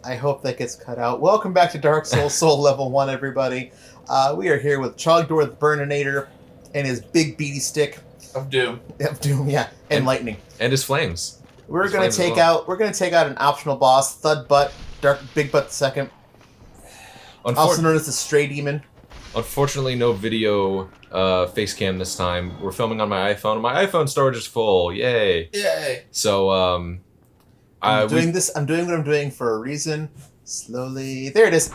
I hope that gets cut out. Welcome back to Dark Souls Soul Level 1, everybody. We are here with Chogdor the Burninator and his big beady stick. Of Doom. Of Doom, yeah. And lightning. And his flames. We're gonna take out an optional boss, Thud Butt, Big Butt II. Also known as the Stray Demon. Unfortunately, no video face cam this time. We're filming on my iPhone. My iPhone storage is full. Yay! Yay! So, I'm doing what I'm doing for a reason. Slowly. There it is.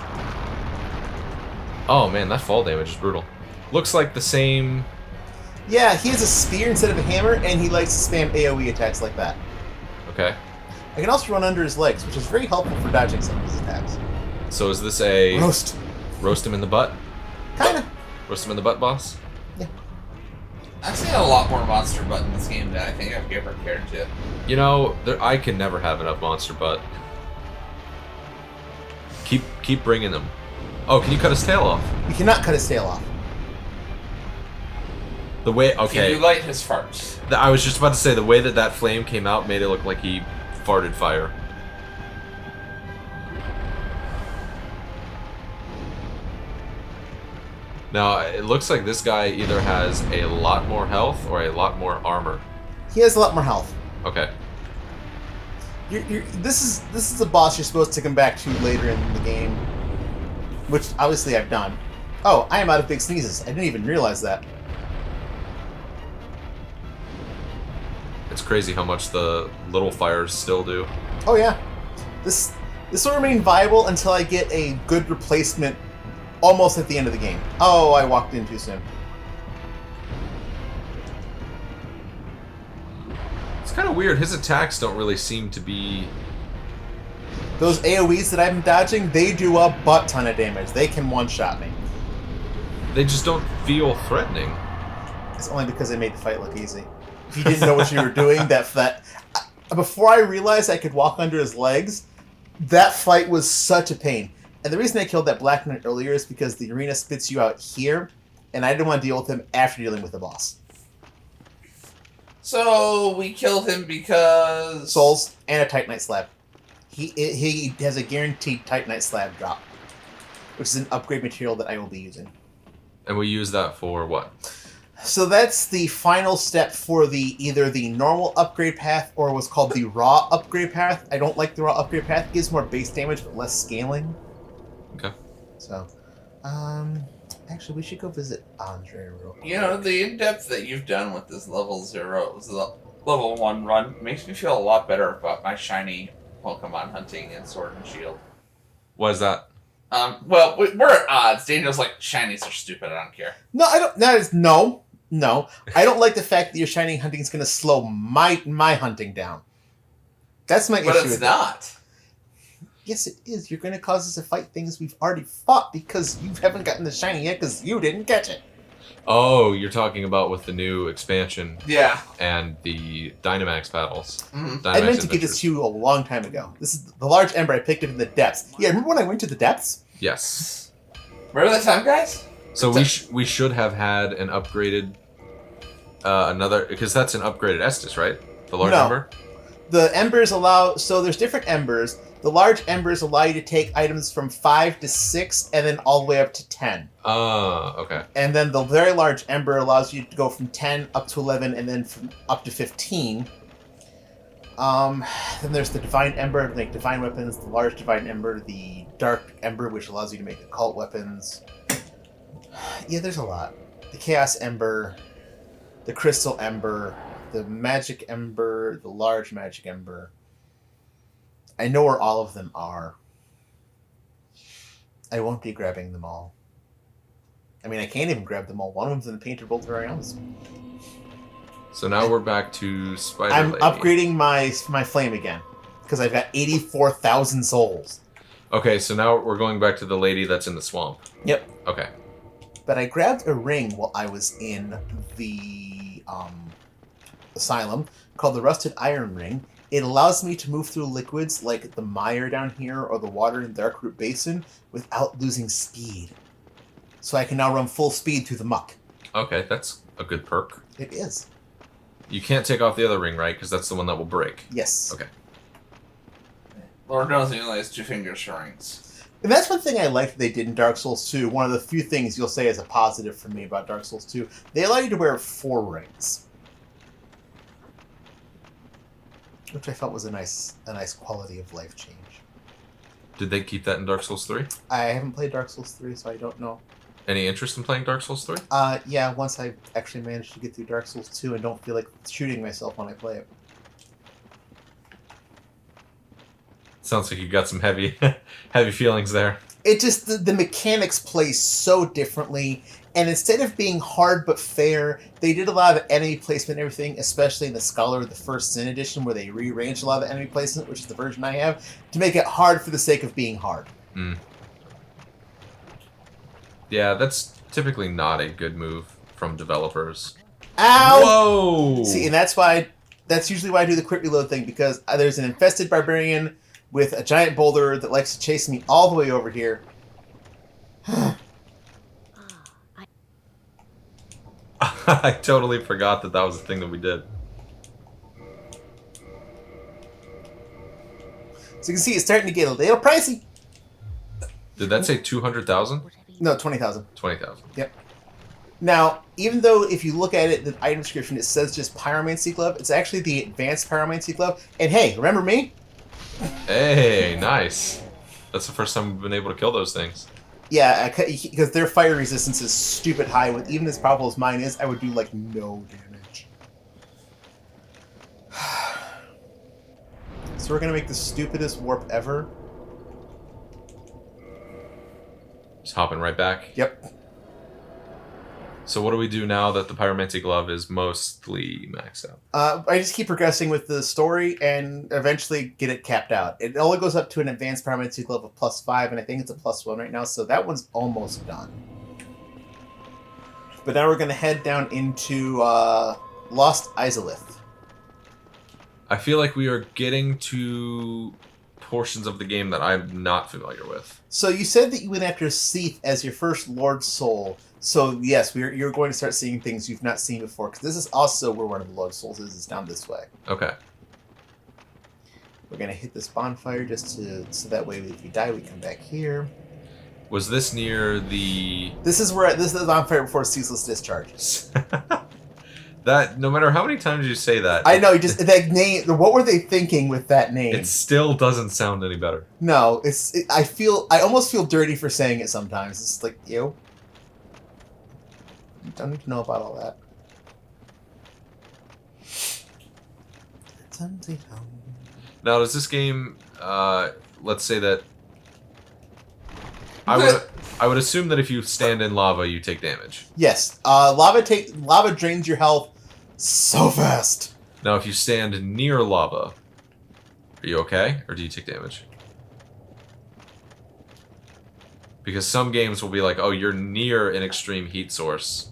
Oh man, that fall damage is brutal. Looks like the same... Yeah, he has a spear instead of a hammer, and he likes to spam AoE attacks like that. Okay. I can also run under his legs, which is very helpful for dodging some of his attacks. So is this a... Roast. Roast him in the butt? Kinda. Roast him in the butt, boss? Yeah. I've seen a lot more monster butt in this game than I think I've ever cared to. You know, I can never have enough monster butt. Keep bringing them. Oh, can you cut his tail off? You cannot cut his tail off. The way... Okay. Can you light his farts? I was just about to say, the way that flame came out made it look like he farted fire. Now, it looks like this guy either has a lot more health or a lot more armor. He has a lot more health. Okay. This is a boss you're supposed to come back to later in the game, which obviously I've done. Oh, I am out of big sneezes. I didn't even realize that. It's crazy how much the little fires still do. Oh yeah. This will remain viable until I get a good replacement almost at the end of the game. Oh, I walked in too soon. It's kind of weird. His attacks don't really seem to be... Those AoEs that I've been dodging, they do a butt ton of damage. They can one-shot me. They just don't feel threatening. It's only because they made the fight look easy. If you didn't know what you were doing, before I realized I could walk under his legs, that fight was such a pain. And the reason I killed that Black Knight earlier is because the arena spits you out here, and I didn't want to deal with him after dealing with the boss. So, we killed him because... Souls and a Titanite Slab. He has a guaranteed Titanite Slab drop, which is an upgrade material that I will be using. And we use that for what? So that's the final step for either the normal upgrade path or what's called the raw upgrade path. I don't like the raw upgrade path. It gives more base damage but less scaling. Okay. So, actually, we should go visit Andre real quick. You know, the in-depth that you've done with this level 1 run makes me feel a lot better about my shiny Pokemon hunting and Sword and Shield. Why is that? Well, we're at odds. Daniel's like, shinies are stupid, I don't care. No, I don't. No. I don't like the fact that your shiny hunting is going to slow my hunting down. That's my issue. But it's not. Yes, it is. You're going to cause us to fight things we've already fought because you haven't gotten the shiny yet because you didn't catch it. Oh, you're talking about with the new expansion. Yeah. And the Dynamax battles. Mm-hmm. I meant to give this to you a long time ago. This is the large ember. I picked it in the depths. Yeah, remember when I went to the depths? Yes. Remember that time, guys? So we should have had an upgraded another, because that's an upgraded Estus, right? The large ember? The embers allow, so there's different embers. The large embers allow you to take items from 5 to 6 and then all the way up to 10. Oh, okay. And then the very large ember allows you to go from 10 up to 11 and then from up to 15. Then there's the divine ember to make divine weapons, the large divine ember, the dark ember, which allows you to make occult weapons. Yeah, there's a lot. The chaos ember, the crystal ember, the magic ember, the large magic ember. I know where all of them are. I won't be grabbing them all. I mean, I can't even grab them all. One of them's in the Painted Voltarians. So now we're back to Spider I'm Lady. upgrading my flame again. Because I've got 84,000 souls. Okay, so now we're going back to the lady that's in the swamp. Yep. Okay. But I grabbed a ring while I was in the asylum called the Rusted Iron Ring. It allows me to move through liquids like the mire down here or the water in the Darkroot Basin without losing speed. So I can now run full speed through the muck. Okay, that's a good perk. It is. You can't take off the other ring, right? Because that's the one that will break. Yes. Okay. Lord knows he only has 2 fingers for rings. And that's one thing I liked they did in Dark Souls 2. One of the few things you'll say is a positive for me about Dark Souls 2. They allow you to wear 4 rings. Which I felt was a nice quality of life change. Did they keep that in Dark Souls 3? I haven't played Dark Souls 3, so I don't know. Any interest in playing Dark Souls 3? Yeah, once I actually managed to get through Dark Souls 2 and don't feel like shooting myself when I play it. Sounds like you got some heavy feelings there. It just, the mechanics play so differently, and instead of being hard but fair, they did a lot of enemy placement and everything, especially in the Scholar of the First Sin edition, where they rearranged a lot of enemy placement, which is the version I have, to make it hard for the sake of being hard. Mm. Yeah, that's typically not a good move from developers. Ow! Whoa! See, and that's usually why I do the quick reload thing, because there's an infested barbarian with a giant boulder that likes to chase me all the way over here. I totally forgot that was the thing that we did. So you can see it's starting to get a little pricey. Did that say 200,000? No, 20,000. 20,000. Yep. Now, even though if you look at it, the item description, it says just Pyromancy Glove, it's actually the Advanced Pyromancy Glove. And hey, remember me? Hey, nice. That's the first time we've been able to kill those things. Yeah, because their fire resistance is stupid high. With even as powerful as mine is, I would do like no damage. So we're gonna make the stupidest warp ever. Just hopping right back. Yep. So what do we do now that the Pyromancy Glove is mostly maxed out? I just keep progressing with the story and eventually get it capped out. It only goes up to an Advanced Pyromancy Glove of +5, and I think it's a +1 right now, so that one's almost done. But now we're going to head down into Lost Izalith. I feel like we are getting to portions of the game that I'm not familiar with. So you said that you went after Seath as your first Lord Soul. So yes, you're going to start seeing things you've not seen before, because this is also where one of the Lord Souls is. It's down this way. Okay. We're going to hit this bonfire so that way if we die, we come back here. Was this near the... This is the bonfire before Ceaseless Discharge. That, no matter how many times you say that... I know, just that name, what were they thinking with that name? It still doesn't sound any better. No, I almost feel dirty for saying it sometimes. It's like, ew. You don't need to know about all that. Now, does this game, let's say that... I would assume that if you stand in lava, you take damage. Yes. Lava drains your health so fast. Now, if you stand near lava, are you okay? Or do you take damage? Because some games will be like, oh, you're near an extreme heat source,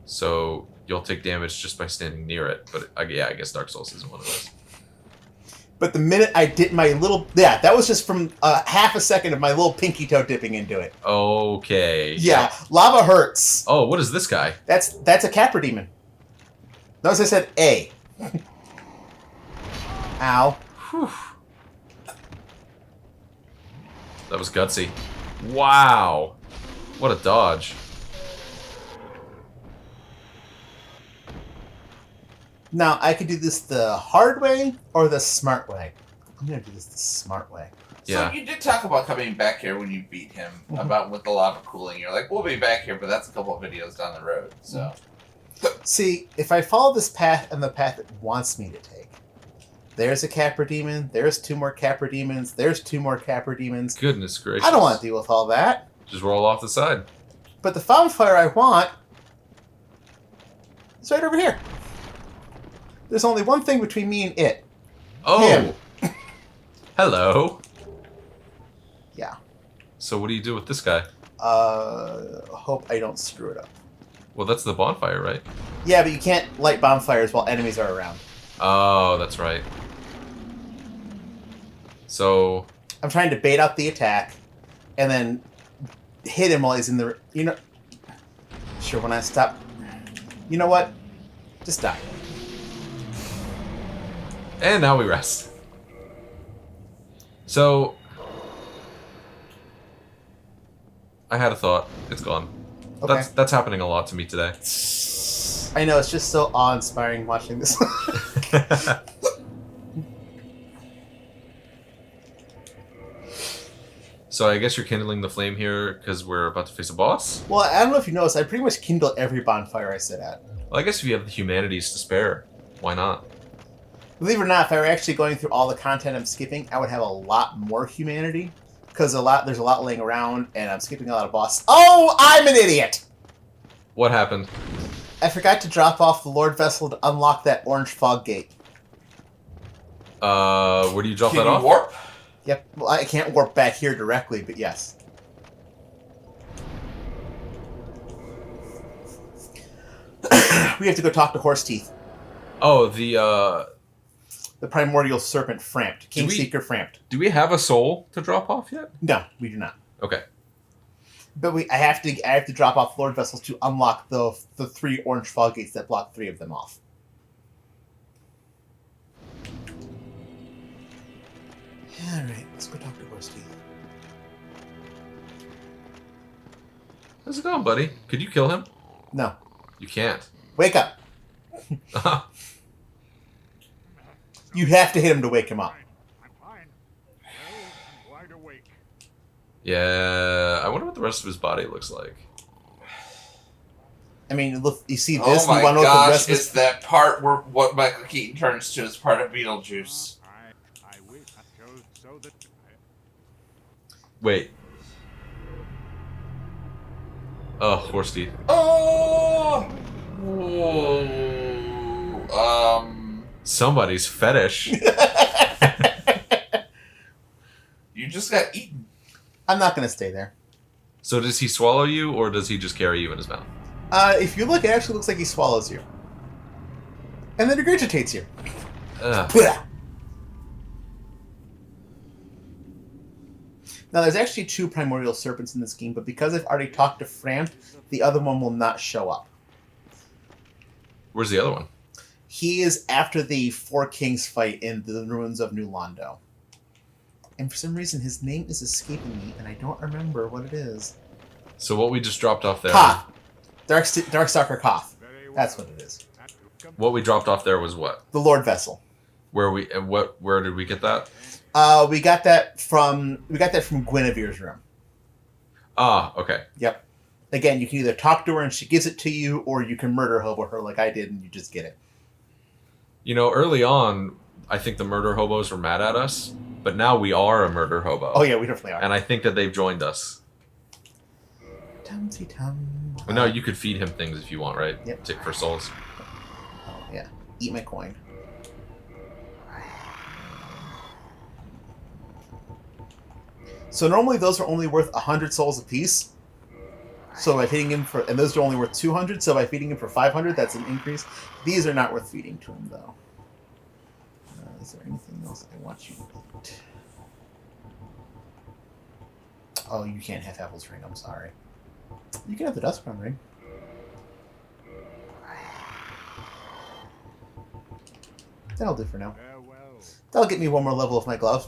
so you'll take damage just by standing near it. But yeah, I guess Dark Souls isn't one of those. But the minute I did my little... Yeah, that was just from half a second of my little pinky toe dipping into it. Okay. Yeah, lava hurts. Oh, what is this guy? That's a Capra Demon. Notice I said A. Ow. Whew. That was gutsy. Wow. What a dodge. Now, I could do this the hard way or the smart way. I'm going to do this the smart way. Yeah. So you did talk about coming back here when you beat him, about with the lava cooling. You're like, we'll be back here, but that's a couple of videos down the road, so... See, if I follow this path and the path it wants me to take, there's a Capra Demon, there's 2 more Capra Demons, there's 2 more Capra Demons. Goodness gracious. I don't want to deal with all that. Just roll off the side. But the bonfire I want is right over here. There's only one thing between me and it. Oh! Him. Hello. Yeah. So what do you do with this guy? Hope I don't screw it up. Well, that's the bonfire, right? Yeah, but you can't light bonfires while enemies are around. Oh, that's right. So... I'm trying to bait out the attack, and then hit him while he's in the... You know... Sure, when I stop... You know what? Just die. And now we rest. So, I had a thought. It's gone. Okay. That's happening a lot to me today. I know, it's just so awe-inspiring watching this. So I guess you're kindling the flame here because we're about to face a boss? Well, I don't know if you noticed, I pretty much kindle every bonfire I sit at. Well, I guess if you have the humanities to spare, why not? Believe it or not, if I were actually going through all the content I'm skipping, I would have a lot more humanity. Because there's a lot laying around, and I'm skipping a lot of bosses. Oh, I'm an idiot! What happened? I forgot to drop off the Lord Vessel to unlock that orange fog gate. Where do you drop Can that you off? warp? Yep, well, I can't warp back here directly, but yes. We have to go talk to Horse Teeth. Oh, the Primordial Serpent Frampt. Kingseeker Frampt. do we have a soul to drop off yet? No, we do not. Okay. But I have to drop off Lord Vessels to unlock the 3 orange fog gates that block 3 of them off. Alright, let's go talk to Horse Teeth. How's it going, buddy? Could you kill him? No. You can't. Wake up! You have to hit him to wake him up. I'm fine. I'm wide awake. Yeah, I wonder what the rest of his body looks like. I mean, look, you see this, Oh and you my want to know what the gosh, rest of it's that part where what Michael Keaton turns to is part of Beetlejuice. I wish so that Wait. Oh, horse teeth. Oh! Whoa. Somebody's fetish. You just got eaten. I'm not going to stay there. So does he swallow you, or does he just carry you in his mouth? If you look, it actually looks like he swallows you. And then regurgitates you. Ugh. Now, there's actually 2 primordial serpents in this game, but because I've already talked to Frampt, the other one will not show up. Where's the other one? He is after the 4 Kings fight in the ruins of New Londo. And for some reason, his name is escaping me, and I don't remember what it is. So what we just dropped off there... Koth! Darkstalker Koth. That's what it is. What we dropped off there was what? The Lord Vessel. Where did we get that? We got that from Guinevere's room. Ah, okay. Yep. Again, you can either talk to her and she gives it to you, or you can murder hobo her like I did and you just get it. You know, early on, I think the murder hobos were mad at us, but now we are a murder hobo. Oh yeah, we definitely are. And I think that they've joined us. Tum-ty-tum. Well, no, you could feed him things if you want, right? Yep. For souls. Yeah. Eat my coin. So normally those are only worth 100 souls apiece. So by feeding him and those are only worth 200, so by feeding him for 500, that's an increase. These are not worth feeding to him, though. Is there anything else I want you to eat? Oh, you can't have Apple's Ring, I'm sorry. You can have the Duskbrown Ring. That'll do for now. farewell. That'll get me one more level of my glove.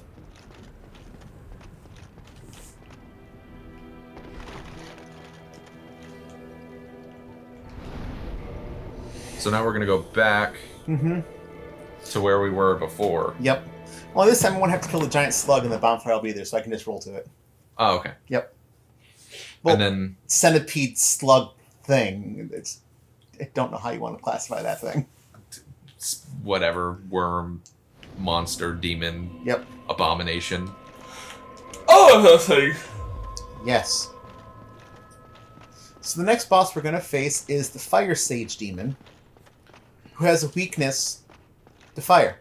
So now we're going to go back Mm-hmm. to where we were before. Yep. Well, this time I won't have to kill the giant slug and the bonfire will be there, so I can just roll to it. Oh, okay. Yep. Well, And then... centipede slug thing. I don't know how you want to classify that thing. whatever, worm, monster, demon, Yep. abomination. Oh, that thing. Yes. So the next boss we're going to face is the Fire Sage Demon, who has a weakness to fire.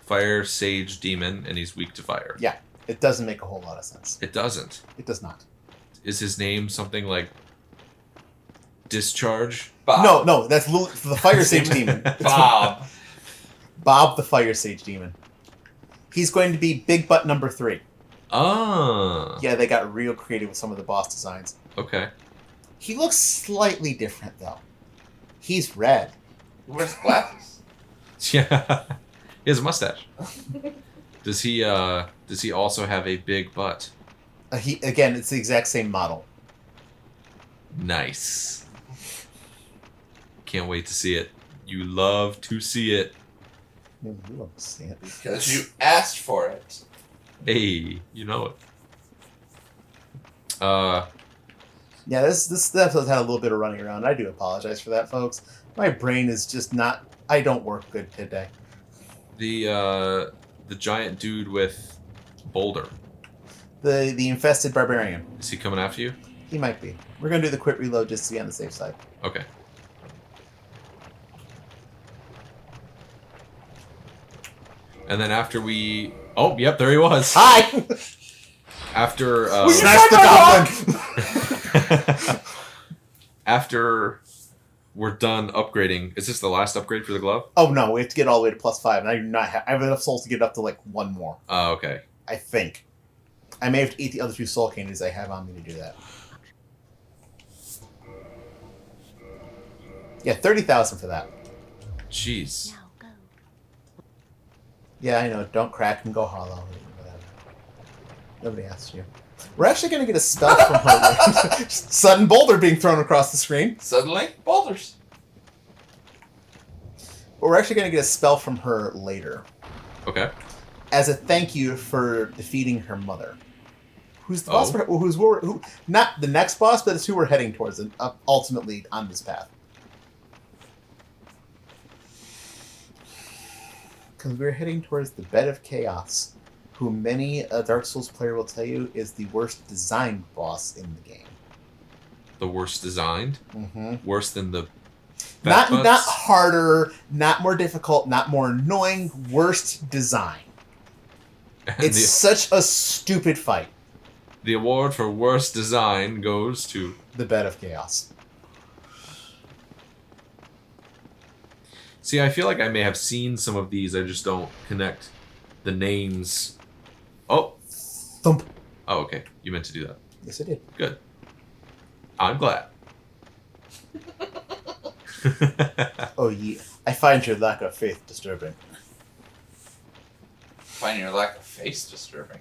Fire Sage Demon, and he's weak to fire. Yeah, it doesn't make a whole lot of sense. It doesn't. It does not. Is his name something like Discharge? Bob. No, that's the Fire Sage Demon. Bob. Bob the Fire Sage Demon. He's going to be Big Butt number 3. Ah. Yeah, they got real creative with some of the boss designs. Okay. He looks slightly different, though. He's red. Where's glasses? Yeah. He has a mustache. Does he also have a big butt? It's the exact same model. Nice. Can't wait to see it. You love to see it. Maybe you love to see it. Because you asked for it. Hey, you know it. Yeah, this episode had a little bit of running around. I do apologize for that, folks. My brain is just not. I don't work good today. The giant dude with boulder. The infested barbarian. Is he coming after you? He might be. We're gonna do the quick reload just to be on the safe side. Okay. And then after we... Oh, yep, there he was. Hi! After... Smash the goblin! After we're done upgrading... Is this the last upgrade for the glove? Oh no, we have to get all the way to +5, and I do not have... I have enough souls to get up to like one more. Oh, okay. I think. I may have to eat the other 2 soul candies I have on me to do that. Yeah, 30,000 for that. Jeez. Now go. Yeah, I know. Don't crack and go hollow. Whatever. Nobody asked you. We're actually going to get a spell from her. Sudden boulder being thrown across the screen. Suddenly, boulders. But we're actually going to get a spell from her later. Okay. As a thank you for defeating her mother. Who's the boss? Oh. Who? Not the next boss, but it's who we're heading towards, and ultimately on this path. Because we're heading towards the Bed of Chaos, who many a Dark Souls player will tell you is the worst designed boss in the game. The worst designed? Mm-hmm. Worse than the... Not Butts? harder, not more difficult, not more annoying. Worst design. It's such a stupid fight. The award for worst design goes to... The Bed of Chaos. See, I feel like I may have seen some of these. I just don't connect the names. Oh. Thump. Oh, okay. You meant to do that. Yes, I did. Good. I'm glad. Oh, yeah. I find your lack of faith disturbing. Find your lack of face disturbing.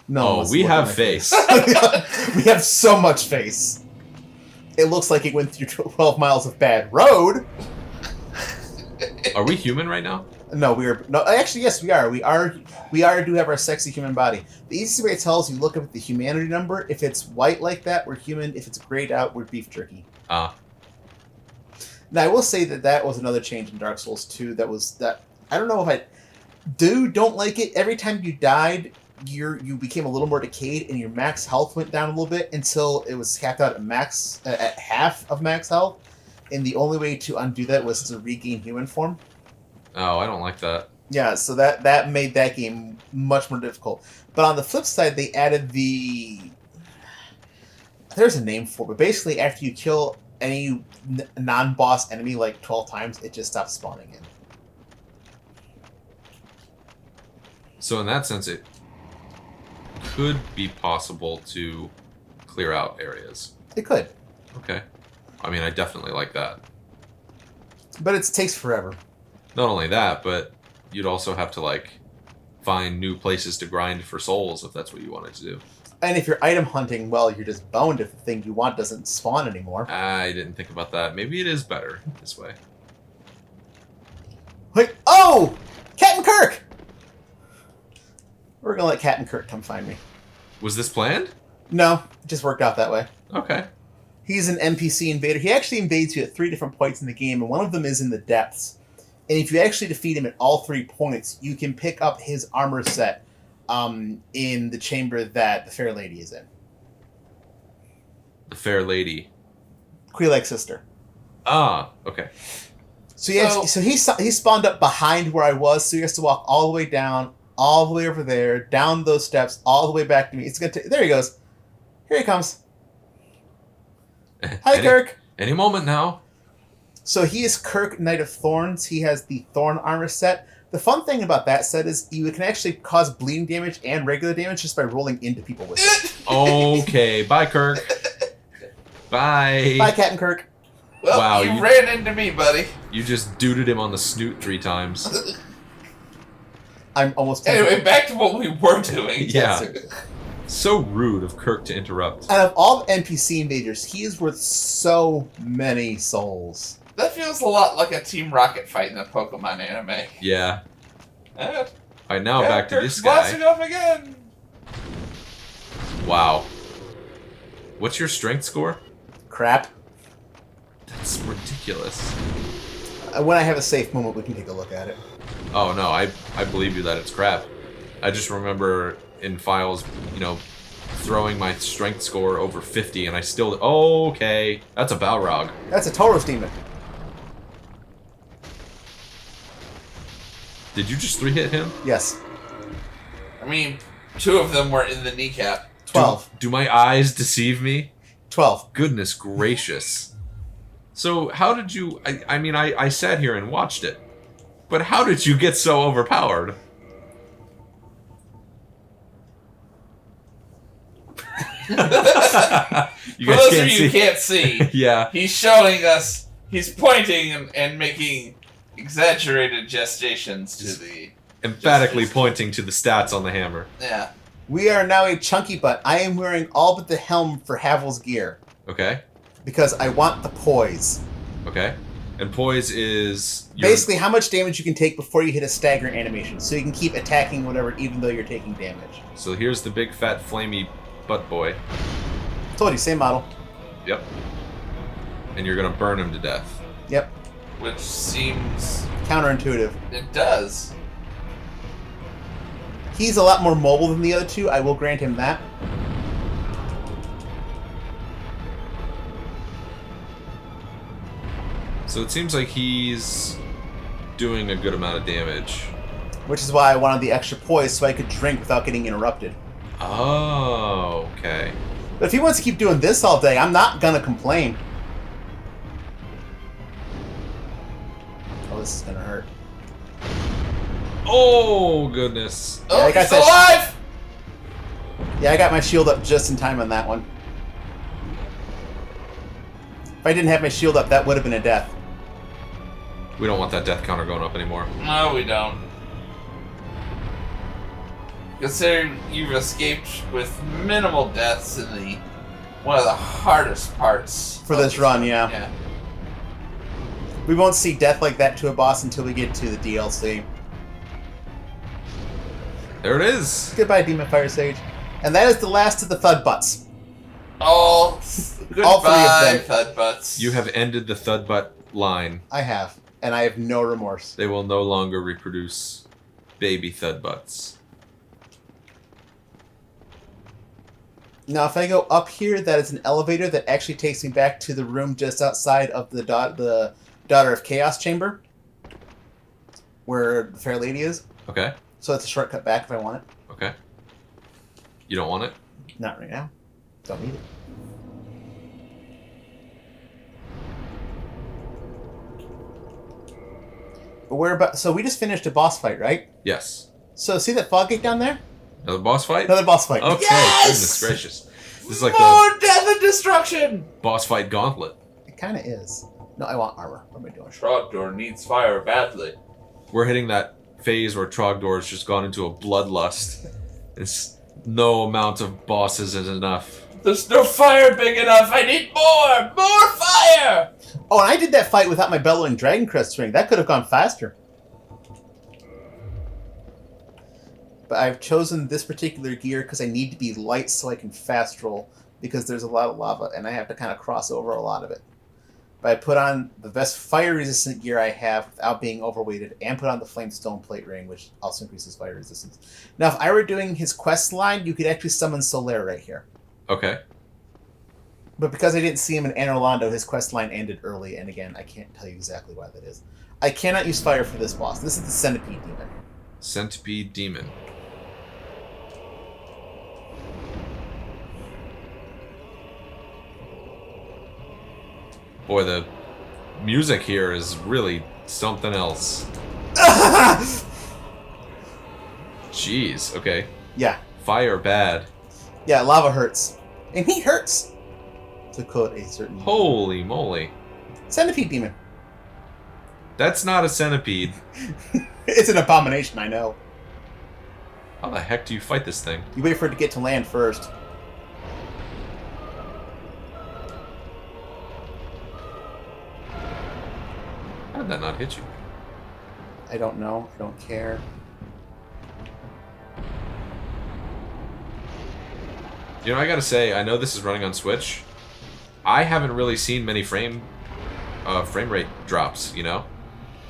No. Oh, we have face. We have so much face. It looks like it went through 12 miles of bad road. Are we human right now? No, we are. No, actually, yes, we are. We do have our sexy human body. The easiest way to tell is you look up at the humanity number. If it's white like that, we're human. If it's grayed out, we're beef jerky. Ah. Now, I will say that was another change in Dark Souls 2. I don't know if don't like it. Every time you died, you became a little more decayed, and your max health went down a little bit until it was capped out at half of max health. And the only way to undo that was to regain human form. Oh, I don't like that. Yeah, so that made that game much more difficult. But on the flip side, they added there's a name for it, but basically after you kill any non-boss enemy like 12 times, it just stops spawning in. So in that sense, it could be possible to clear out areas. It could. Okay. I mean, I definitely like that. But it takes forever. Not only that, but you'd also have to, like, find new places to grind for souls if that's what you wanted to do. And if you're item hunting, well, you're just boned if the thing you want doesn't spawn anymore. I didn't think about that. Maybe it is better this way. Wait, oh! Captain Kirk! We're gonna let Captain Kirk come find me. Was this planned? No, it just worked out that way. Okay. He's an NPC invader. He actually invades you at 3 different points in the game, and one of them is in the depths. And if you actually defeat him at all 3 points, you can pick up his armor set in the chamber that the Fair Lady is in. The Fair Lady. Queeleg's sister. Ah, okay. So he spawned up behind where I was, so he has to walk all the way down, all the way over there, down those steps, all the way back to me. There he goes. Here he comes. Hi, Kirk. Any moment now. So he is Kirk, Knight of Thorns. He has the Thorn armor set. The fun thing about that set is you can actually cause bleeding damage and regular damage just by rolling into people with it. Okay, bye, Kirk. Bye. Bye, Captain Kirk. Well, Wow, you you- ran into me, buddy. You just duded him on the snoot 3 times. I'm almost Anyway, back to what we were doing. Yeah. So rude of Kirk to interrupt. Out of all the NPC invaders, he is worth so many souls. That feels a lot like a Team Rocket fight in the Pokemon anime. Yeah. Eh, Alright, now back to Kirk's this blasting guy. off again. Wow. What's your strength score? Crap. That's ridiculous. When I have a safe moment, we can take a look at it. Oh no, I believe you that it's crap. I just remember in files, you know, throwing my strength score over 50 and I still... Oh, okay. That's a Balrog. That's a Tauros demon. Did you just 3-hit him? Yes. I mean, 2 of them were in the kneecap. 12. Do my eyes deceive me? 12. Goodness gracious. So how did you... I mean, I sat here and watched it. But how did you get so overpowered? You For guys those can't of you see. who can't see, Yeah. he's showing us, he's pointing and making exaggerated gestations to the... Emphatically Just- pointing to the stats on the hammer. Yeah. We are now a chunky butt. I am wearing all but the helm for Havel's gear. Okay. Because I want the poise. Okay. And poise is... your- Basically, how much damage you can take before you hit a stagger animation. So you can keep attacking whatever even though you're taking damage. So here's the big fat flamey butt boy. Told you, same model. Yep. And you're gonna burn him to death. Yep. Which seems... Counterintuitive. It does. He's a lot more mobile than the other two. I will grant him that. So it seems like he's doing a good amount of damage. Which is why I wanted the extra poise so I could drink without getting interrupted. Oh, okay. But if he wants to keep doing this all day, I'm not gonna complain. Oh, this is gonna hurt. Oh, goodness. Oh, like I he's said- alive! Yeah, I got my shield up just in time on that one. If I didn't have my shield up, that would have been a death. We don't want that death counter going up anymore. No, we don't. Considering you've escaped with minimal deaths in the one of the hardest parts For of this run, yeah. Yeah. We won't see death like that to a boss until we get to the DLC. There it is. Goodbye, Demon Fire Sage. And that is the last of the Thud Butts. All All goodbye, three of Thud Butts. You have ended the thud butt line. I have. And I have no remorse. They will no longer reproduce baby thud butts. Now, if I go up here, that is an elevator that actually takes me back to the room just outside of the Daughter of Chaos chamber, where the Fair Lady is. Okay. So it's a shortcut back if I want it. Okay. You don't want it? Not right now. Don't need it. But we're about. So we just finished a boss fight, right? Yes. So see that fog gate down there? Another boss fight? Another boss fight. Okay, Yes! goodness gracious. This is like the More death and destruction! boss fight gauntlet. It kind of is. No, I want armor. What am I doing? Trogdor needs fire badly. We're hitting that phase where Trogdor has just gone into a bloodlust. It's no amount of bosses is enough. There's no fire big enough. I need more! More fire! Oh, and I did that fight without my bellowing Dragon Crest ring. That could have gone faster. But I've chosen this particular gear because I need to be light so I can fast roll because there's a lot of lava and I have to kind of cross over a lot of it. But I put on the best fire resistant gear I have without being overweighted and put on the flame stone plate ring, which also increases fire resistance. Now, if I were doing his quest line, you could actually summon Solaire right here. Okay. But because I didn't see him in Anor Londo, his quest line ended early, and again, I can't tell you exactly why that is. I cannot use fire for this boss. This is the Centipede Demon. Centipede Demon. Boy, the music here is really something else. Jeez, okay. Yeah. Fire bad. Yeah, lava hurts. And he hurts! To quote a certain... Holy moly. Centipede Demon. That's not a centipede. It's an abomination, I know. How the heck do you fight this thing? You wait for it to get to land first. How did that not hit you? I don't know. I don't care. You know, I gotta say, I know this is running on Switch. I haven't really seen many frame rate drops, you know?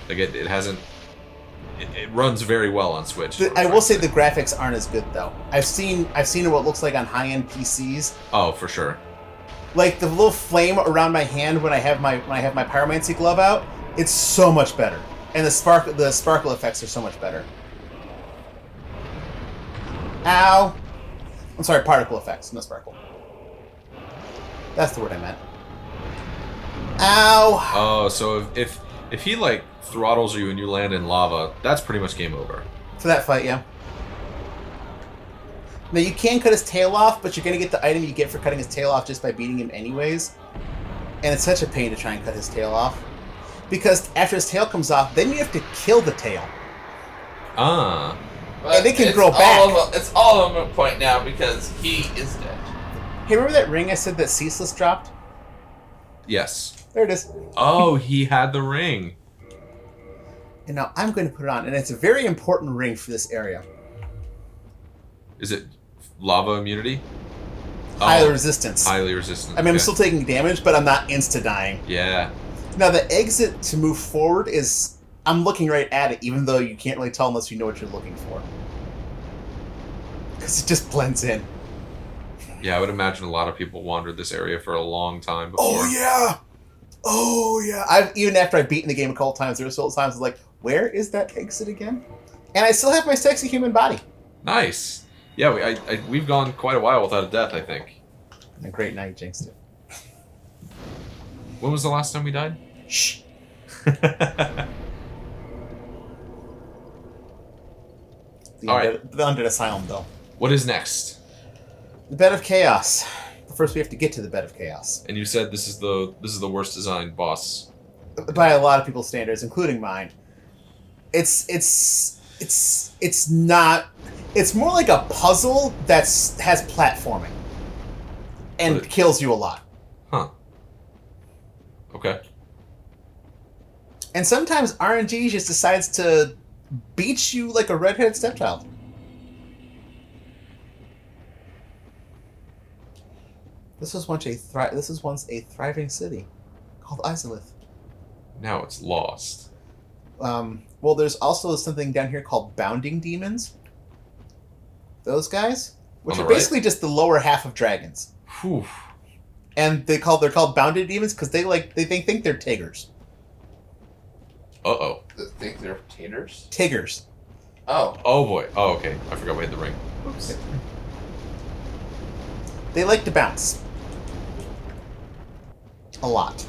Like, it hasn't... It runs very well on Switch. I will say the graphics aren't as good, though. I've seen what it looks like on high-end PCs. Oh, for sure. Like, the little flame around my hand when I have my Pyromancer glove out, it's so much better. And the sparkle effects are so much better. Ow! I'm sorry, particle effects, no sparkle. That's the word I meant. Ow! Oh, so if he, like, throttles you and you land in lava, that's pretty much game over. For that fight, yeah. Now, you can cut his tail off, but you're going to get the item you get for cutting his tail off just by beating him anyways. And it's such a pain to try and cut his tail off. Because after his tail comes off, then you have to kill the tail. Ah. But and it can grow back. It's all a moot point now because he is dead. Hey, remember that ring I said that Ceaseless dropped? Yes. There it is. Oh, he had the ring. And now I'm going to put it on, and it's a very important ring for this area. Is it lava immunity? Highly resistance. Highly resistant. I mean, I'm okay. still taking damage, but I'm not insta-dying. Yeah. Now, the exit to move forward is... I'm looking right at it, even though you can't really tell unless you know what you're looking for. Because it just blends in. Yeah, I would imagine a lot of people wandered this area for a long time before. Oh, yeah! Oh, yeah. Even after I've beaten the game a couple times, there were still times I was like, where is that exit again? And I still have my sexy human body. Nice. Yeah, we've gone quite a while without a death, I think. And great, now you jinxed it. When was the last time we died? Shh. All right. The Undead Asylum, though. What is next? The Bed of Chaos. First, we have to get to the Bed of Chaos. And you said this is the worst designed boss. By a lot of people's standards, including mine. It's not. It's more like a puzzle that has platforming, and kills you a lot. Huh. Okay. And sometimes RNG just decides to beat you like a redheaded stepchild. This was once a thriving city called Izalith. Now it's lost. Well, there's also something down here called bounding demons. Those guys, which On are the right? basically just the lower half of dragons, Whew. and they're called bounded demons because they think they're tigers. Uh-oh. I think they're taters. Tigers. Oh. Oh boy. Oh, okay. I forgot we had the ring. Oops. They like to bounce. A lot.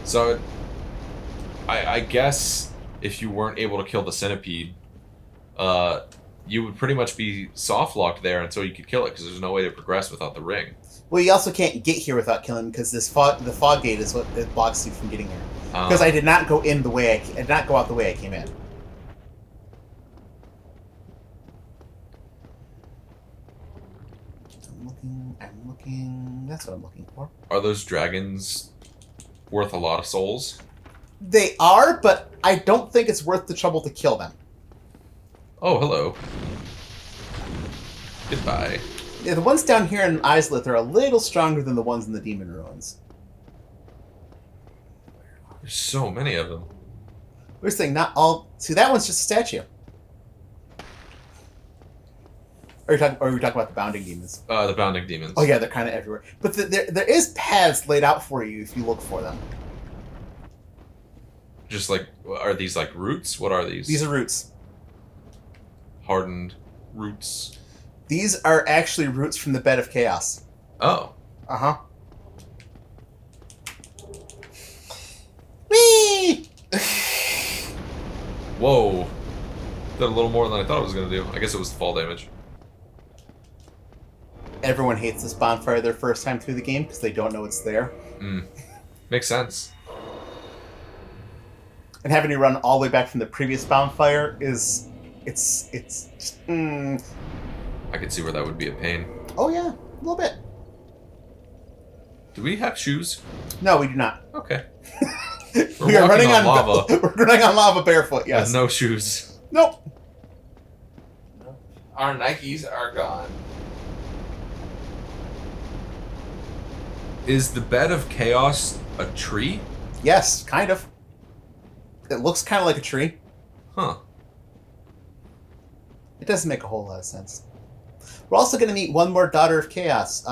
So, I guess if you weren't able to kill the centipede, you would pretty much be soft locked there until you could kill it because there's no way to progress without the ring. Well, you also can't get here without killing because the fog gate is what that blocks you from getting here. Because I did not go in the way I did not go out the way I came in. I'm looking. That's what I'm looking for. Are those dragons worth a lot of souls? They are, but I don't think it's worth the trouble to kill them. Oh, hello. Goodbye. Yeah, the ones down here in Izalith are a little stronger than the ones in the Demon Ruins. There's so many of them. We're saying not all. See, that one's just a statue. Or are we talking about the bounding demons? The bounding demons. Oh yeah, they're kind of everywhere. But there is paths laid out for you if you look for them. Just like, are these like roots? What are these? These are roots. Hardened roots. These are actually roots from the Bed of Chaos. Oh. Uh-huh. Whee! Whoa. Did a little more than I thought it was going to do. I guess it was the fall damage. Everyone hates this bonfire their first time through the game because they don't know it's there. Makes sense. And having to run all the way back from the previous bonfire is It's just, I could see where that would be a pain. Oh yeah, a little bit. Do we have shoes? No, we do not. Okay. We are running on lava. We're running on lava barefoot. Yes. With no shoes. Nope. Our Nikes are gone. Is the bed of chaos a tree? Yes, kind of. It looks kind of like a tree. Huh. It doesn't make a whole lot of sense. We're also going to meet one more daughter of chaos.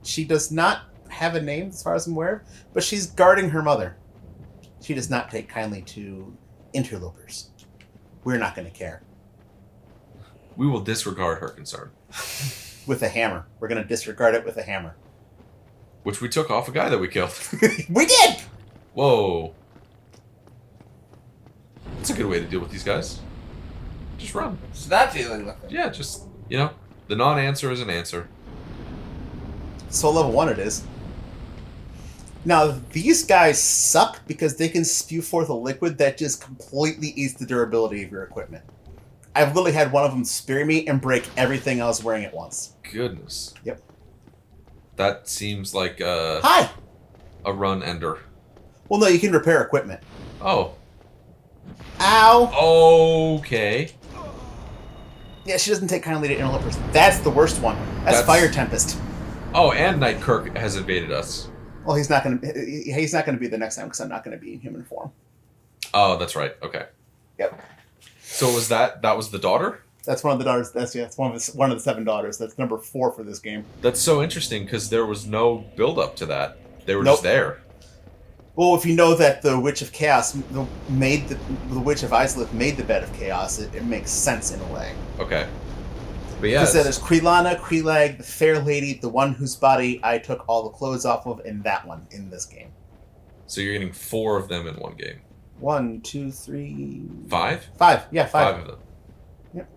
She does not have a name, as far as I'm aware, but she's guarding her mother. She does not take kindly to interlopers. We're not going to care. We will disregard her concern. With a hammer. We're going to disregard it with a hammer. Which we took off a guy that we killed. We did! Whoa. That's a good way to deal with these guys. Just run. It's not dealing with it. Yeah, just, the non-answer is an answer. So level 1 it is. Now, these guys suck because they can spew forth a liquid that just completely eats the durability of your equipment. I've literally had one of them spear me and break everything I was wearing at once. Goodness. Yep. That seems like Hi! a run ender. Well, no, you can repair equipment. Oh. Ow! Okay. Yeah, she doesn't take kindly to interlopers. That's the worst one. That's Fire Tempest. Oh, and Night Kirk has invaded us. Well, he's not gonna be the next time because I'm not gonna be in human form. Oh, that's right. Okay. Yep. So was that was the daughter? That's one of the daughters. That's one of the 7 daughters. That's number 4 for this game. That's so interesting because there was no build up to that. They were Nope. just there. Well, if you know that the Witch of Chaos the Witch of Izalith made the Bed of Chaos, it makes sense in a way. Okay. But yeah, Because there's Quilana, Quilag, the Fair Lady, the one whose body I took all the clothes off of, and that one in this game. so you're getting 4 of them in one game. 1, 2, 3... 5? 5. Yeah, 5. 5 of them. Yep.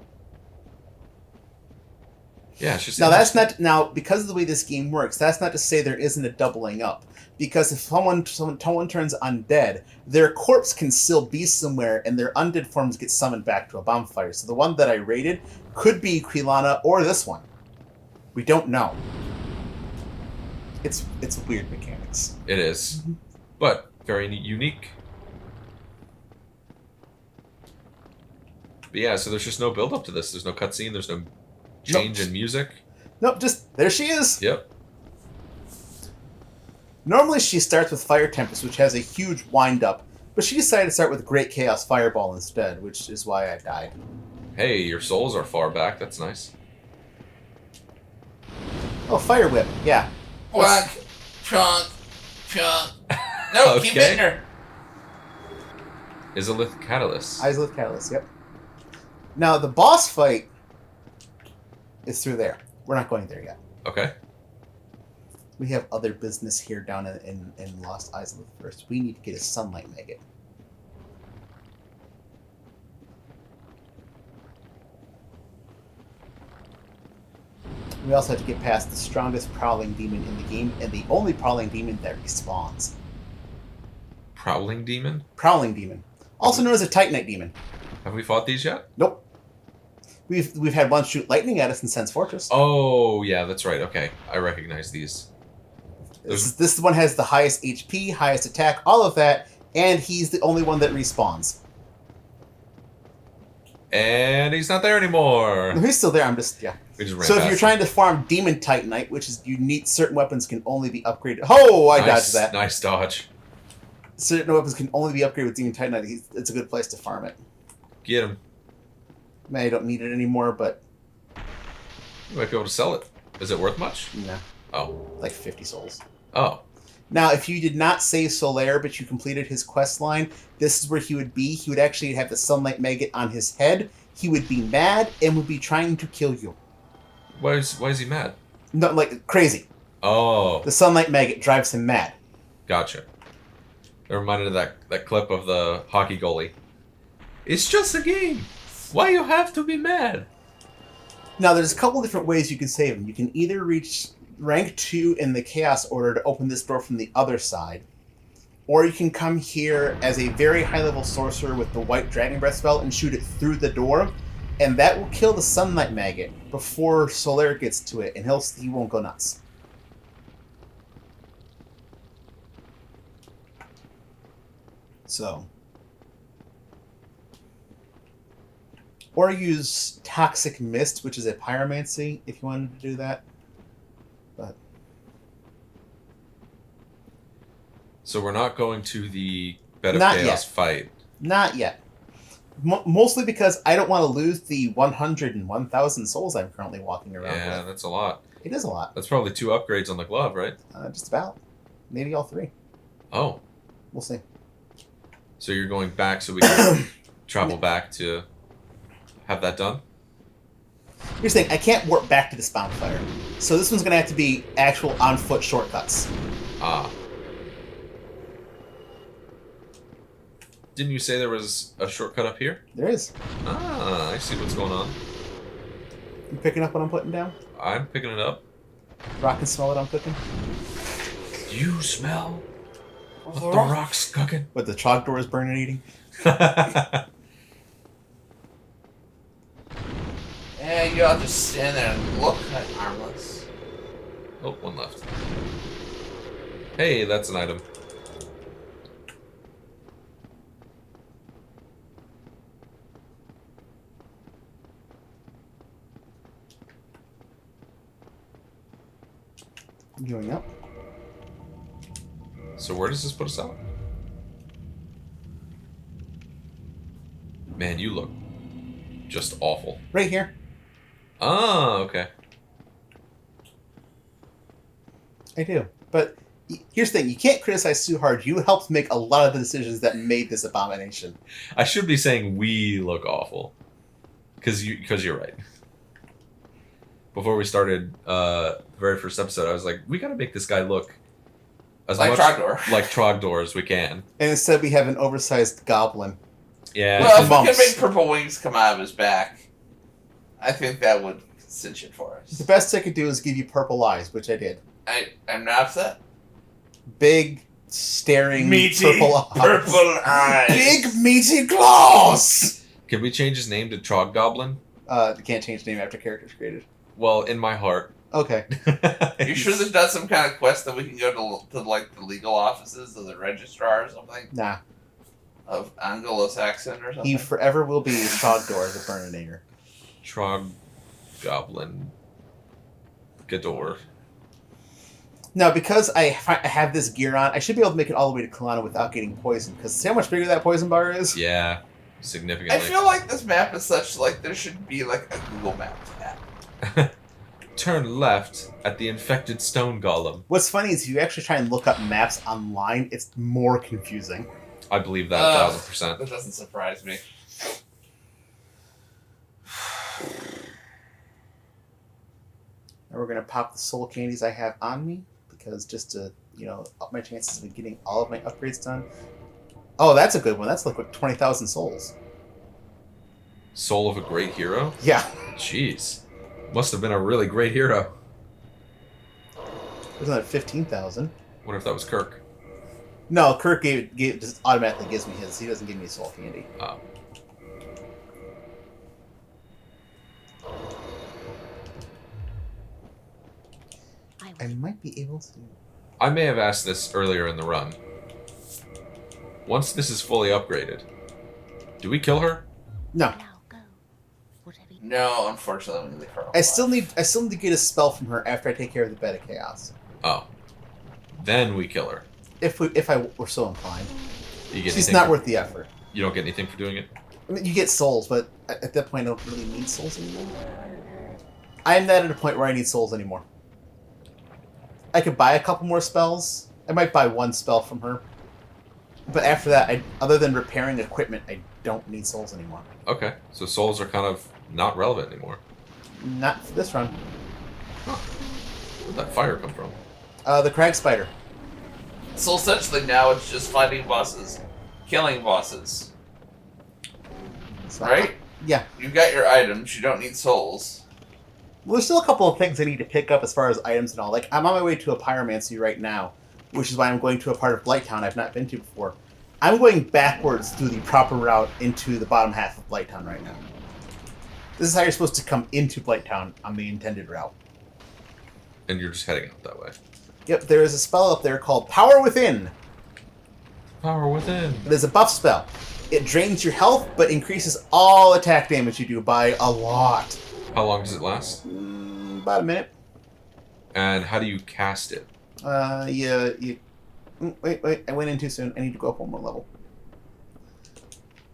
Yeah, it's just Now that's not because of the way this game works. That's not to say there isn't a doubling up. Because if someone turns undead, their corpse can still be somewhere, and their undead forms get summoned back to a bonfire. So the one that I raided could be Quilana or this one. We don't know. It's weird mechanics. It is. But very unique. But yeah, so there's just no build up to this. There's no cutscene, there's no change in music. Nope, just there she is. Yep. Normally she starts with Fire Tempest, which has a huge wind-up, but she decided to start with Great Chaos Fireball instead, which is why I died. Hey, your souls are far back. That's nice. Oh, Fire Whip, yeah. Whack, chunk, chunk. No, keep Okay. hitting her. Izalith Catalyst. Izalith Catalyst, yep. Now, the boss fight is through there. We're not going there yet. Okay. We have other business here down in Lost Izalith first. We need to get a Sunlight Maggot. We also have to get past the strongest Prowling Demon in the game, and the only Prowling Demon that respawns. Prowling Demon? Prowling Demon. Also known as a Titanite Demon. Have we fought these yet? Nope. We've had one shoot lightning at us in Sense Fortress. Oh, yeah, that's right. Okay. I recognize these. This one has the highest HP, highest attack, all of that, and he's the only one that respawns. And he's not there anymore. No, he's still there. I'm just, yeah. We just ran So if past you're him. trying to farm Demon Titanite, which is unique, certain weapons can only be upgraded. Oh, I dodged that. Nice dodge. Certain weapons can only be upgraded with Demon Titanite. It's a good place to farm it. Get him. Man, I don't need it anymore, but You might be able to sell it. Is it worth much? no, Oh. like 50 souls. Oh. Now, if you did not save Solaire, but you completed his quest line, this is where he would be. He would actually have the Sunlight Maggot on his head. He would be mad and would be trying to kill you. Why is he mad? No, like crazy. Oh. The Sunlight Maggot drives him mad. Gotcha. It reminded of that clip of the hockey goalie. It's just a game. Why you have to be mad? Now, there's a couple different ways you can save him. You can either reach rank 2 in the Chaos Order to open this door from the other side, or you can come here as a very high-level sorcerer with the White Dragon Breath spell and shoot it through the door, and that will kill the Sunlight Maggot before Solaire gets to it, and he won't go nuts. So, or use Toxic Mist, which is a pyromancy, if you wanted to do that. But So we're not going to the Bed of Not Chaos yet. fight. not yet. Mostly because I don't want to lose the 100 and 1,000 souls I'm currently walking around Yeah, with. that's a lot. It is a lot. That's probably 2 upgrades on the glove, right? Just about. Maybe all 3. Oh, We'll see. so you're going back so we can travel back to have that done? Here's the thing, I can't warp back to the spawn fire. So this one's going to have to be actual on-foot shortcuts. Ah. Didn't you say there was a shortcut up here? There is. Ah, I see what's going on. You picking up what I'm putting down? I'm picking it up. Rock and smell what I'm cooking? You smell what the rock's cooking? What, the trogdor is burning and eating? Yeah, you all just stand there and look harmless. Oh, one left. Hey, that's an item. Going up. So where does this put us out? Man, you look just awful. Right here. Oh, okay. I do. But here's the thing, you can't criticize too hard. You helped make a lot of the decisions that made this abomination. I should be saying we look awful. Because you're right. Before we started the very first episode, I was like, we gotta make this guy look as Like much Trogdor. like Trogdor as we can. And instead we have an oversized goblin. Yeah. Well, if we Mumps. could make purple wings come out of his back, I think that would cinch it for The us. best I could do is give you purple eyes, which I did. I'm not upset. Big, staring purple eyes. purple eyes. Big, meaty claws! Can we change his name to Troggoblin? You can't change name after character's created. Well, in my heart. Okay. Are you sure there's not some kind of quest that we can go to like the legal offices of the registrar or something Nah. of Anglo-Saxon or something? He forever will be Trogdor, the Burninator. Troggoblin. Gador. Now, because I have this gear on, I should be able to make it all the way to Kalana without getting poisoned. Because see how much bigger that poison bar is? Yeah, significantly. I feel like this map is such like there should be like a Google Maps app. Turn left at the infected stone golem. What's funny is if you actually try and look up maps online, it's more confusing. I believe that 1000%. That doesn't surprise me. Now we're going to pop the soul candies I have on me, because just to, up my chances of getting all of my upgrades done. Oh, that's a good one. That's like 20,000 souls. Soul of a great hero? Yeah. Jeez. Must have been a really great hero. There's another 15,000. Wonder if that was Kirk. No, Kirk just automatically gives me his. He doesn't give me soul candy. Oh. I might be able to. I may have asked this earlier in the run. Once this is fully upgraded, do we kill her? No. Now go. Whatever you No, unfortunately, I'm gonna leave her. I still need to get a spell from her after I take care of the Bed of Chaos. Oh. Then we kill her. If I were so inclined. You get She's anything not for- worth the effort. You don't get anything for doing it? I mean, you get souls, but at that point I don't really need souls anymore. I'm not at a point where I need souls anymore. I could buy a couple more spells. I might buy one spell from her. But after that, other than repairing equipment, I don't need souls anymore. Okay. So souls are kind of not relevant anymore. Not for this run. Where'd that fire come from? The Crag Spider. So essentially now it's just fighting bosses, killing bosses, So, right? Yeah. You got your items. You don't need souls. Well, there's still a couple of things I need to pick up as far as items and all. Like, I'm on my way to a Pyromancy right now, which is why I'm going to a part of Blighttown I've not been to before. I'm going backwards through the proper route into the bottom half of Blighttown right now. This is how you're supposed to come into Blighttown on the intended route. And you're just heading out that way. Yep, there is a spell up there called Power Within. Power within. It is a buff spell. It drains your health, but increases all attack damage you do by a lot. How long does it last? About a minute. And how do you cast it? Wait, I went in too soon. I need to go up one more level.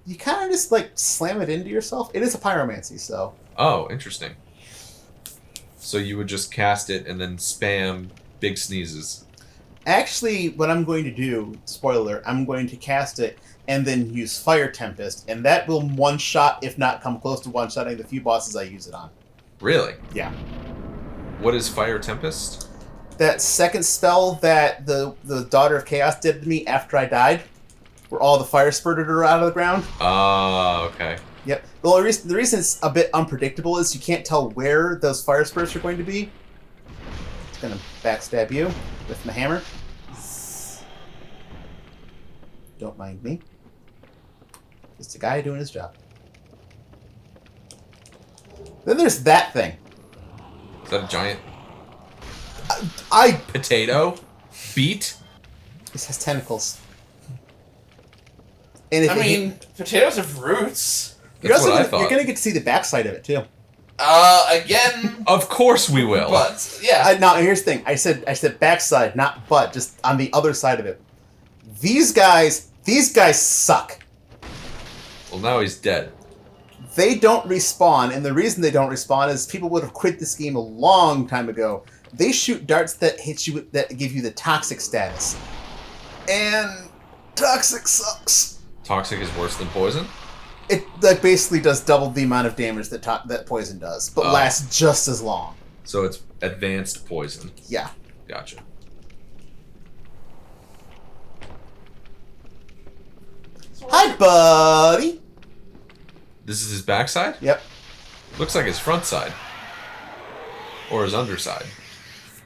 You kind of just, like, slam it into yourself. It is a pyromancy, so... Oh, interesting. So you would just cast it and then spam big sneezes. Actually, what I'm going to do, spoiler, I'm going to cast it and then use Fire Tempest, and that will one-shot, if not come close to one-shotting the few bosses I use it on. Really? Yeah. What is Fire Tempest? That second spell that the Daughter of Chaos did to me after I died, where all the fire spurted her out of the ground. Ah, okay. Yep. The reason it's a bit unpredictable is you can't tell where those fire spurts are going to be. It's going to backstab you with my hammer. Don't mind me. Just a guy doing his job. Then there's that thing. Is that a giant I potato? Beet? This has tentacles. And if I mean, potatoes have roots. you're That's also what I gonna, thought. you're gonna get to see the backside of it too. Again, Of course we will. but yeah. Now here's the thing. I said backside, not butt. Just on the other side of it. These guys suck. Well, now he's dead. They don't respawn, and the reason they don't respawn is people would have quit this game a long time ago. They shoot darts that hit you, that give you the toxic status, and toxic sucks. Toxic is worse than poison? It like basically does double the amount of damage that that poison does, but Oh. lasts just as long. So it's advanced poison. Yeah. Gotcha. Hi, buddy. This is his backside? Yep. Looks like his front side. Or his underside.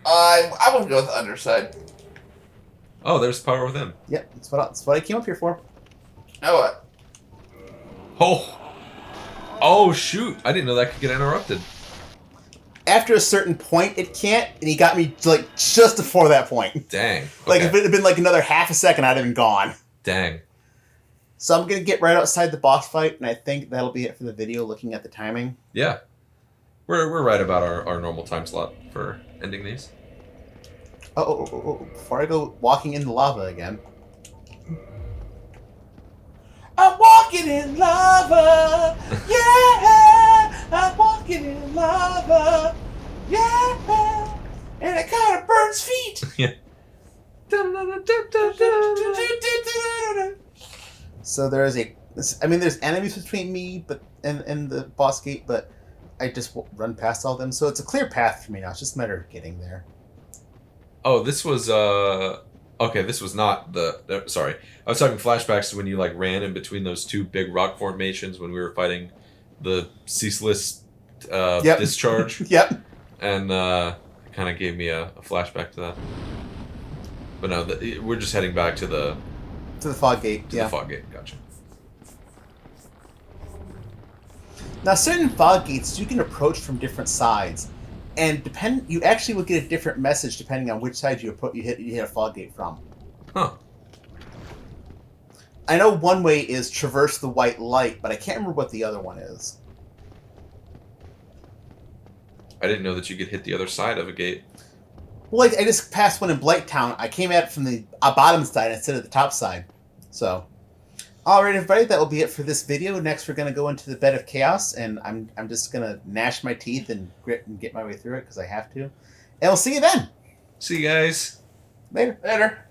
I would go with the underside. Oh, there's power within. Yep. That's what I came up here for. Now what? Oh! Oh, shoot! I didn't know that could get interrupted. After a certain point, it can't, and he got me like just before that point. Dang. Okay. Like if it had been like another half a second, I'd have been gone. Dang. So I'm gonna get right outside the boss fight, and I think that'll be it for the video. Looking at the timing. Yeah. We're right about our normal time slot for ending these. Oh, before I go walking in the lava again. I'm walking in lava. Yeah, I'm walking in lava. Yeah, and it kind of burns feet. Yeah. So there's there's enemies between me, and the boss gate, but I just run past all of them. So it's a clear path for me now. It's just a matter of getting there. Oh, this was okay, this was not the sorry. I was talking flashbacks to when you like ran in between those two big rock formations when we were fighting the ceaseless discharge. Yep. And it kind of gave me a flashback to that. But no, we're just heading back to the fog gate. the fog gate. Gotcha. Now, certain fog gates you can approach from different sides, and you actually will get a different message depending on which side you hit a fog gate from. Huh. I know one way is traverse the white light, but I can't remember what the other one is. I didn't know that you could hit the other side of a gate. Well, I just passed one in Blighttown. I came at it from the bottom side instead of the top side. So, alright, everybody, that will be it for this video. Next, we're going to go into the Bed of Chaos, and I'm just going to gnash my teeth and grit and get my way through it because I have to. And we'll see you then. See you guys. Later. Later.